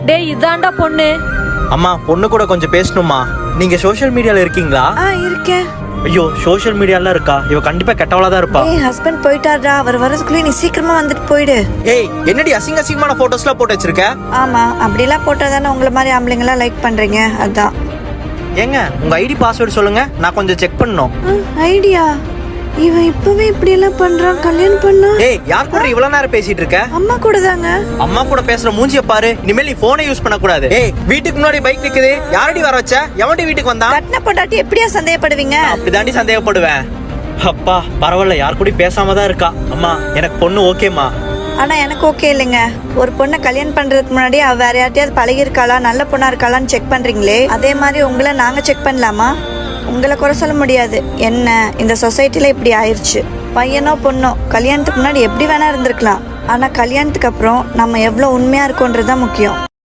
டேய் இதாண்டா பொண்ணு. அம்மா பொண்ணு கூட கொஞ்சம் பேசணுமா? நீங்க சோஷியல் மீடியால இருக்கீங்களா? இருக்கேன். ஐயோ சோஷியல் மீடியால இருக்கா? இவ கண்டிப்பா கெட்டவளா தான் இருப்பா. ஏய் ஹஸ்பண்ட் போயிட்டாருடா. அவர் வரதுக்குள்ளே நீ சீக்கிரமா வந்துட்டு போயிடு. ஏய் என்னடி அசிங்க அசிங்கமான போட்டோஸ்லாம் போட்டு வச்சிருக்க? ஆமா, அப்படிலாம் போட்டாதானே உங்களை மாதிரி ஆம்பளைங்களாம் லைக் பண்றீங்க. அதான். ஏங்க உங்க ஐடி பாஸ்வேர்டு சொல்லுங்க, நான் கொஞ்சம் செக் பண்ணணும். ஐடியா? இவன் இப்பவே இப்படி எல்லாம் பண்றான். கல்யாணம் பண்ணா? ஏய் யார் கூட இவ்வளவு நேரம் பேசிட்டு இருக்க? அம்மா கூட தாங்க. அம்மா கூட பேசுற மூஞ்சிய பாரு. இனிமேல் நீ போனை யூஸ் பண்ண கூடாது. ஏய் வீட்டுக்கு முன்னாடி பைக் நிக்குது, யாரடி வர வச்ச? எவன்டி வீட்டுக்கு வந்தான்? கட்டின பொண்டாட்டி எப்படியா சந்தேகப்படுவீங்க? அப்படிதாண்டி சந்தேகப்படுவேன். அப்பா பரவாயில்ல, யார் கூட பேசாம தான் இருக்கா. அம்மா எனக்கு பொண்ணு ஓகேமா. ஆனா எனக்கு ஓகே இல்லைங்க. ஒரு பொண்ணை கல்யாணம் பண்றதுக்கு முன்னாடி அவ வேற யார்ட்டையாவது பழகி இருக்காளா, நல்ல பொண்ணா இருக்காளான்னு செக் பண்றீங்களே, அதே மாதிரி உங்களை நாங்க செக் பண்ணலாமா? உங்களை குறை சொல்ல முடியாது. என்ன இந்த சொசைட்டில இப்படி ஆயிடுச்சு. பையனோ பொண்ணோ கல்யாணத்துக்கு முன்னாடி எப்படி வேணா இருந்திருக்கலாம். ஆனா கல்யாணத்துக்கு அப்புறம் நம்ம எவ்வளவு உண்மையா இருக்கோன்றதுதான் முக்கியம்.